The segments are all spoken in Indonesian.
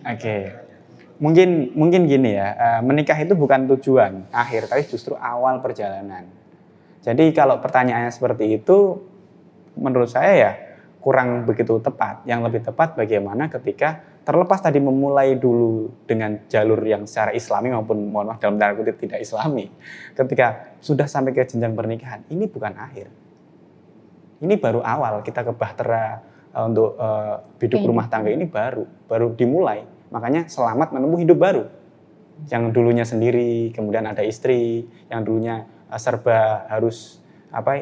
Oke. Mungkin gini ya, menikah itu bukan tujuan akhir, tapi justru awal perjalanan. Jadi kalau pertanyaannya seperti itu, menurut saya ya kurang begitu tepat. Yang lebih tepat bagaimana ketika terlepas tadi memulai dulu dengan jalur yang secara islami maupun mohon maaf dalam tanda kutip tidak islami. Ketika sudah sampai ke jenjang pernikahan, ini bukan akhir. Ini baru awal kita ke bahtera untuk hidup rumah tangga ini baru dimulai. Makanya selamat menempuh hidup baru. Yang dulunya sendiri, kemudian ada istri, yang dulunya serba harus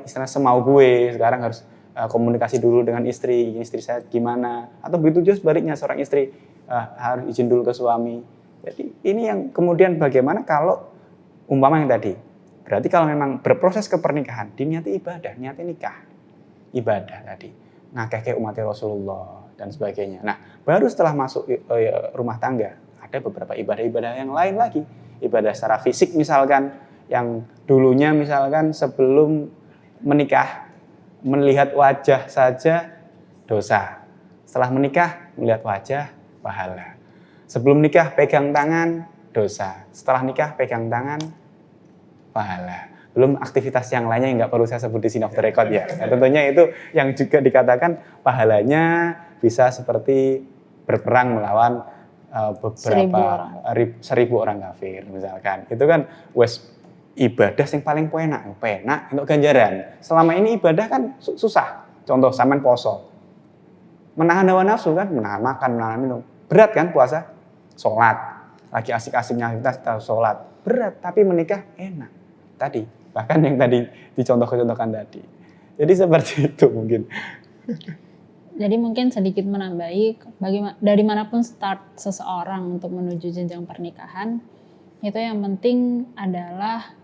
istilah semau gue, sekarang harus komunikasi dulu dengan istri saya gimana, atau begitu juga sebaliknya seorang istri harus izin dulu ke suami. Jadi ini yang kemudian bagaimana kalau umpama yang tadi, berarti kalau memang berproses ke pernikahan, diniati ibadah, niati nikah, ibadah tadi, ngakeh umat Rasulullah dan sebagainya. Nah, baru setelah masuk rumah tangga, ada beberapa ibadah-ibadah yang lain lagi. Ibadah secara fisik misalkan, yang dulunya misalkan sebelum menikah, melihat wajah saja dosa. Setelah menikah, melihat wajah, pahala. Sebelum nikah, pegang tangan, dosa. Setelah nikah, pegang tangan, pahala. Belum aktivitas yang lainnya yang nggak perlu saya sebut di sini off the record ya. Nah, tentunya itu yang juga dikatakan pahalanya bisa seperti berperang melawan beberapa seribu orang kafir misalkan. Itu kan ibadah yang paling penak untuk ganjaran. Selama ini ibadah kan susah. Contoh sampean poso. Menahan hawa nafsu kan, menahan makan, menahan minum. Berat kan puasa? Sholat. Lagi asik-asiknya kita sholat. Berat, tapi menikah enak. Tadi, bahkan yang tadi dicontohkan tadi. Jadi seperti itu mungkin. Jadi mungkin sedikit menambahi, dari manapun start seseorang untuk menuju jenjang pernikahan, itu yang penting adalah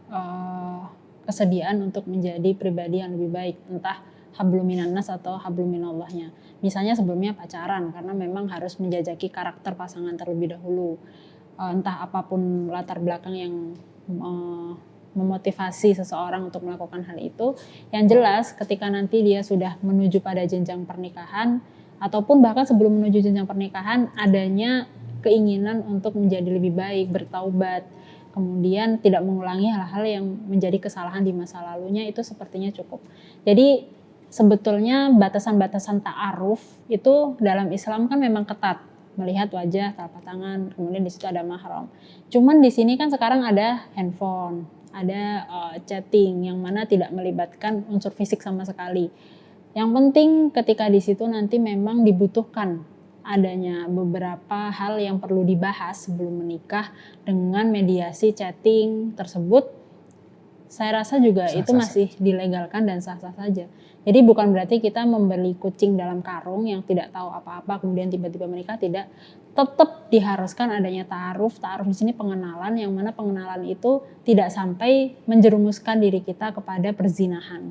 kesediaan untuk menjadi pribadi yang lebih baik, entah hablum minannas atau hablum minallahnya. Misalnya sebelumnya pacaran, karena memang harus menjajaki karakter pasangan terlebih dahulu. Entah apapun latar belakang yang memotivasi seseorang untuk melakukan hal itu. Yang jelas ketika nanti dia sudah menuju pada jenjang pernikahan, ataupun bahkan sebelum menuju jenjang pernikahan, adanya keinginan untuk menjadi lebih baik, bertaubat, kemudian tidak mengulangi hal-hal yang menjadi kesalahan di masa lalunya, itu sepertinya cukup. Jadi sebetulnya batasan-batasan ta'aruf itu dalam Islam kan memang ketat, melihat wajah, telapak tangan, kemudian di situ ada mahram. Cuman di sini kan sekarang ada handphone, ada chatting yang mana tidak melibatkan unsur fisik sama sekali. Yang penting ketika di situ nanti memang dibutuhkan adanya beberapa hal yang perlu dibahas sebelum menikah dengan mediasi chatting tersebut, saya rasa juga itu masih dilegalkan dan sah-sah saja. Jadi bukan berarti kita membeli kucing dalam karung yang tidak tahu apa-apa kemudian tiba-tiba menikah, tidak. Tetap diharuskan adanya ta'aruf. Ta'aruf di sini pengenalan, yang mana pengenalan itu tidak sampai menjerumuskan diri kita kepada perzinahan.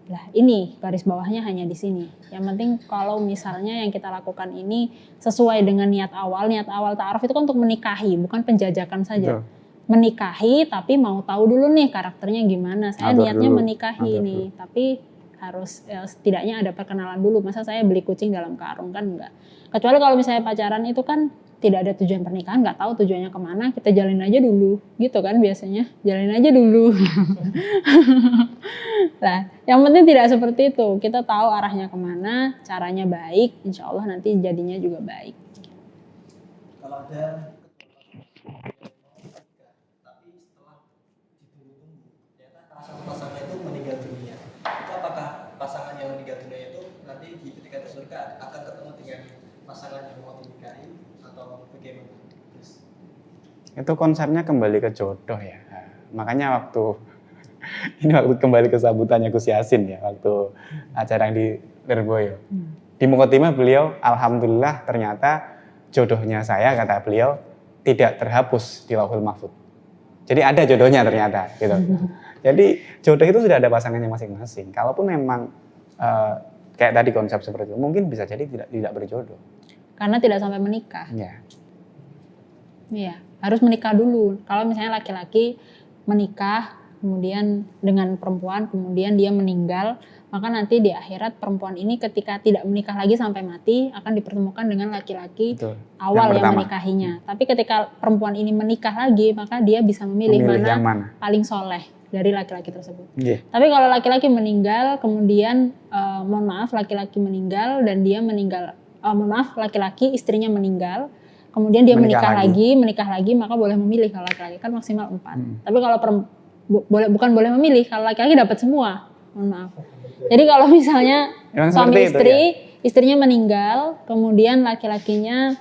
Nah, ini garis bawahnya hanya di sini. Yang penting kalau misalnya yang kita lakukan ini sesuai dengan niat awal ta'aruf itu kan untuk menikahi, bukan penjajakan saja. Betul. Menikahi tapi mau tahu dulu nih karakternya gimana. Saya niatnya menikahi nih, tapi harus setidaknya ada perkenalan dulu. Masa saya beli kucing dalam karung, kan enggak. Kecuali kalau misalnya pacaran itu kan tidak ada tujuan pernikahan, nggak tahu tujuannya kemana, kita jalin aja dulu, gitu kan biasanya, jalin aja dulu. Nah, yang penting tidak seperti itu, kita tahu arahnya kemana, caranya baik, insya Allah nanti jadinya juga baik. Kalau ada pasangan itu meninggal dunia, itu apakah pasangan yang meninggal dunia itu nanti ketika ke surga akan ketemu dengan pasangan yang mau dinikahi atau bagaimana? Itu konsepnya kembali ke jodoh ya. Makanya waktu kembali ke sambutannya Gus Yasin ya, waktu acara yang di Lirboyo. Di Mukotimah beliau, alhamdulillah ternyata jodohnya saya, kata beliau, tidak terhapus di Lauhul Mahfuz. Jadi ada jodohnya ternyata gitu. Jadi jodoh itu sudah ada pasangannya masing-masing. Kalaupun memang kayak tadi konsep seperti itu, mungkin bisa jadi tidak berjodoh. Karena tidak sampai menikah. Iya, harus menikah dulu. Kalau misalnya laki-laki menikah, kemudian dengan perempuan, kemudian dia meninggal, maka nanti di akhirat perempuan ini ketika tidak menikah lagi sampai mati akan dipertemukan dengan laki-laki Betul. awal yang pertama. menikahinya. Tapi ketika perempuan ini menikah lagi, maka dia bisa memilih yang mana mana. paling soleh dari laki-laki tersebut. Iya. Tapi kalau laki-laki meninggal, kemudian mohon maaf laki-laki meninggal dan dia meninggal, laki-laki istrinya meninggal, kemudian dia menikah lagi, maka boleh memilih kalau laki-laki kan maksimal 4. Tapi kalau bukan boleh memilih, kalau laki-laki dapat semua, mohon maaf. Jadi kalau misalnya suami istri, istrinya meninggal, kemudian laki-lakinya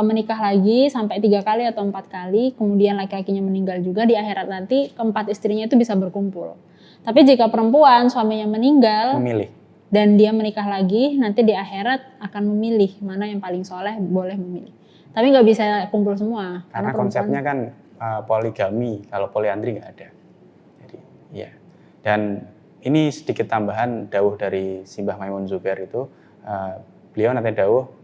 menikah lagi sampai 3 kali atau 4 kali, kemudian laki-lakinya meninggal juga, di akhirat nanti keempat istrinya itu bisa berkumpul. Tapi jika perempuan suaminya meninggal memilih dan dia menikah lagi, nanti di akhirat akan memilih mana yang paling soleh, boleh memilih. Tapi nggak bisa kumpul semua. Karena konsepnya kan poligami, kalau poliandri nggak ada. Jadi ya. Dan ini sedikit tambahan dawuh dari Simbah Maimun Zubair itu, beliau nanti dawuh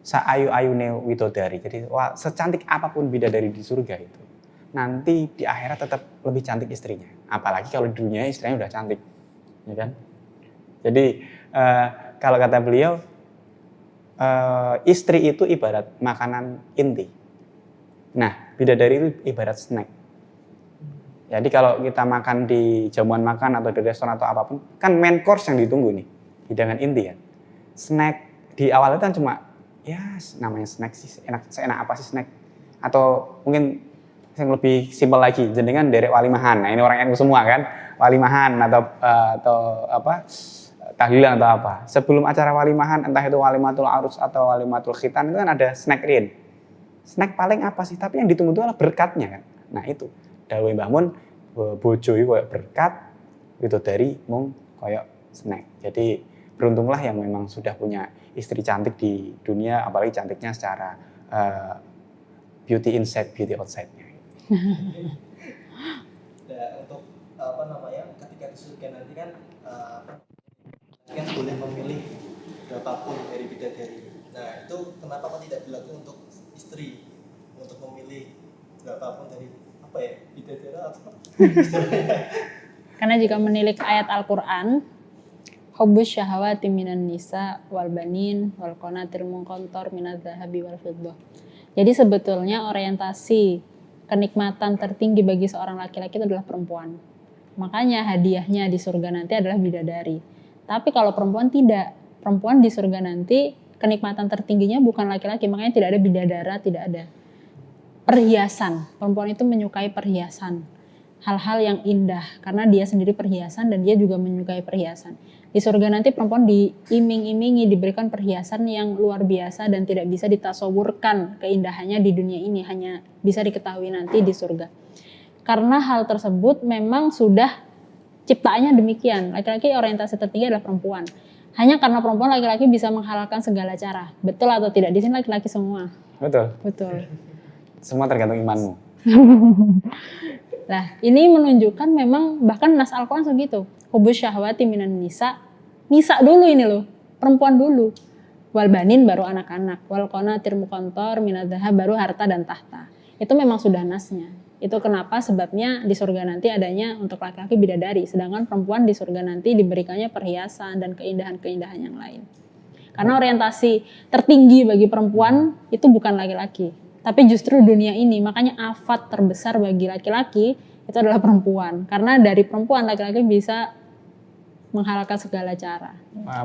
saayu-ayune widodari. Jadi secantik apapun bidadari di surga itu, nanti di akhirat tetap lebih cantik istrinya. Apalagi kalau di dunia istrinya udah cantik, ya kan? Jadi kalau kata beliau, istri itu ibarat makanan inti. Nah, bidadari itu ibarat snack. Jadi kalau kita makan di jamuan makan atau di restoran atau apapun, kan main course yang ditunggu nih, hidangan inti kan. Snack di awal itu kan cuma, ya namanya snack sih, seenak apa sih snack. Atau mungkin yang lebih simpel lagi, jenengan derek walimahan. Nah ini orang NU semua kan, walimahan atau apa, tahlilan atau apa. Sebelum acara walimahan, entah itu walimatul arus atau walimatul khitan, itu kan ada snack rin. Snack paling apa sih? Tapi yang ditunggu itu adalah berkatnya kan. Nah itu. Dawuh Mbah Mun, bojo iki koyo berkat, widodari mung koyo snack. Jadi beruntunglah yang memang sudah punya istri cantik di dunia, apalagi cantiknya secara beauty inside, beauty outside-nya. Nah, untuk ketika di surga nanti kan boleh memilih berapapun dari bidadari. Nah itu kenapa kok tidak dilakukan untuk istri, untuk memilih berapapun dari bidadari atau Karena jika menilik ayat Al-Quran, hubbus syahawati minan nisa wal banin wal qanatir muqantar minadz zahabi wal fiddah. Jadi sebetulnya orientasi kenikmatan tertinggi bagi seorang laki-laki itu adalah perempuan. Makanya hadiahnya di surga nanti adalah bidadari. Tapi kalau perempuan tidak, perempuan di surga nanti kenikmatan tertingginya bukan laki-laki, makanya tidak ada bidadara, tidak ada perhiasan. Perempuan itu menyukai perhiasan, hal-hal yang indah, karena dia sendiri perhiasan dan dia juga menyukai perhiasan. Di surga nanti perempuan diiming-imingi, diberikan perhiasan yang luar biasa dan tidak bisa ditasawurkan keindahannya di dunia ini, hanya bisa diketahui nanti di surga. Karena hal tersebut memang sudah ciptaannya demikian. Laki-laki orientasi tertinggi adalah perempuan. Hanya karena perempuan, laki-laki bisa menghalalkan segala cara. Betul atau tidak? Di sini laki-laki semua. Betul. Betul. Semua tergantung imanmu. Nah, ini menunjukkan memang bahkan nas Al-Quran segitu. Hubbus syahwati minan nisa. Nisa dulu ini loh, perempuan dulu. Wal banin baru anak-anak. Wal qanatir muqantar minadz zahab baru harta dan tahta. Itu memang sudah nasnya. Itu kenapa sebabnya di surga nanti adanya untuk laki-laki bidadari, sedangkan perempuan di surga nanti diberikannya perhiasan dan keindahan-keindahan yang lain. Karena orientasi tertinggi bagi perempuan itu bukan laki-laki, tapi justru dunia ini. Makanya afat terbesar bagi laki-laki itu adalah perempuan. Karena dari perempuan laki-laki bisa menghalalkan segala cara.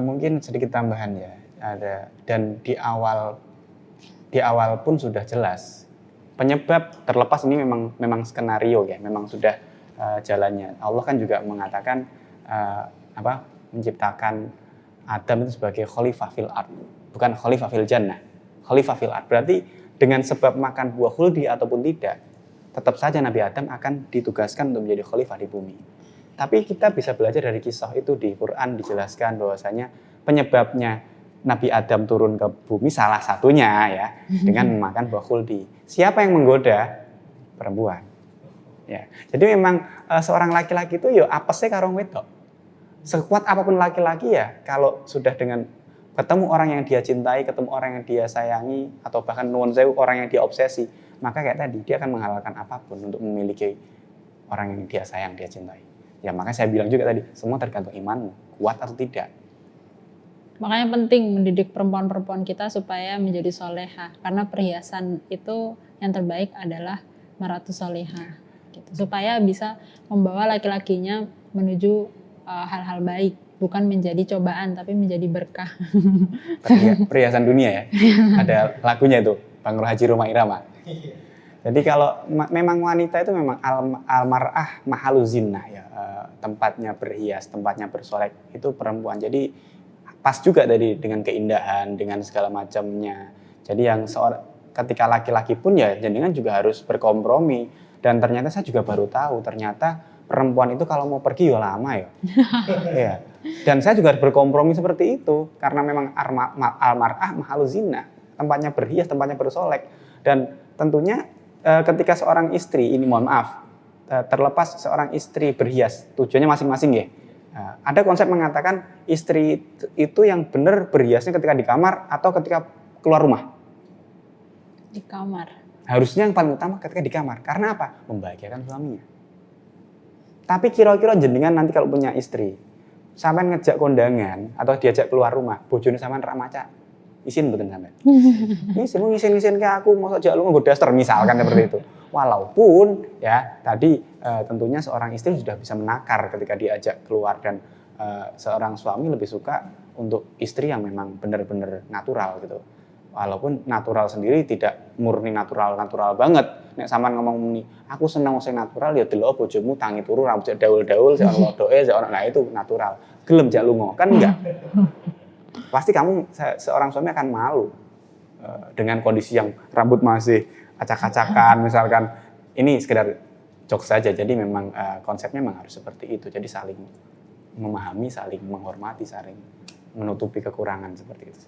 Mungkin sedikit tambahan ya, ada, dan di awal pun sudah jelas penyebab. Terlepas ini memang skenario ya, memang sudah jalannya. Allah kan juga mengatakan menciptakan Adam itu sebagai khalifah fil ard, bukan khalifah fil jannah, khalifah fil ard. Berarti dengan sebab makan buah khuldi ataupun tidak, tetap saja Nabi Adam akan ditugaskan untuk menjadi khalifah di bumi. Tapi kita bisa belajar dari kisah itu. Di Quran dijelaskan bahwasanya penyebabnya Nabi Adam turun ke bumi salah satunya ya dengan memakan buah khuldi. Siapa yang menggoda? Perempuan. Ya. Jadi memang seorang laki-laki itu ya apesnya karo wedok. Sekuat apapun laki-laki ya, kalau sudah dengan ketemu orang yang dia cintai, ketemu orang yang dia sayangi, atau bahkan nuwun sewu orang yang dia obsesi, maka kayak tadi dia akan menghalalkan apapun untuk memiliki orang yang dia sayang, dia cintai. Ya makanya saya bilang juga tadi, semua tergantung imanmu, kuat atau tidak. Makanya penting mendidik perempuan-perempuan kita supaya menjadi soleha, karena perhiasan itu yang terbaik adalah maratu soleha, gitu. Supaya bisa membawa laki-lakinya menuju hal-hal baik, bukan menjadi cobaan tapi menjadi berkah. Perhiasan dunia ya, ada lagunya itu, Bang Haji Roma Irama. Jadi kalau memang wanita itu memang almar'ah mahaluzinah ya, tempatnya berhias, tempatnya bersolek itu perempuan. Jadi pas juga tadi dengan keindahan, dengan segala macamnya. Jadi yang ketika laki-laki pun ya jenengan juga harus berkompromi. Dan ternyata saya juga baru tahu ternyata perempuan itu kalau mau pergi ya lama ya. Ya. Dan saya juga harus berkompromi seperti itu karena memang almar'ah mahaluzina, tempatnya berhias, tempatnya bersolek. Dan tentunya ketika seorang istri, ini mohon maaf, terlepas seorang istri berhias, tujuannya masing-masing ya. Ada konsep mengatakan istri itu yang benar berhiasnya ketika di kamar atau ketika keluar rumah. Di kamar. Harusnya yang paling utama ketika di kamar. Karena apa? Membahagiakan suaminya. Tapi kira-kira jenengan nanti kalau punya istri, sampean ngejak kondangan atau diajak keluar rumah, bojone sampean rak maca. Isin mboten sampean. Isin ke aku mosok jak lu nggo daster misalkan seperti itu. Walaupun ya tadi tentunya seorang istri sudah bisa menakar ketika diajak keluar dan seorang suami lebih suka untuk istri yang memang benar-benar natural gitu. Walaupun natural sendiri tidak murni natural banget. Nek sampean ngomong muni, aku seneng sing natural ya delok bojomu tangi turu rambut daul-daul sing lodoke sing nah itu natural. Gelem jak lunga kan enggak. Pasti kamu seorang suami akan malu dengan kondisi yang rambut masih acak-acakan misalkan. Ini sekedar jokes saja. Jadi memang konsepnya memang harus seperti itu. Jadi saling memahami, saling menghormati, saling menutupi kekurangan seperti itu.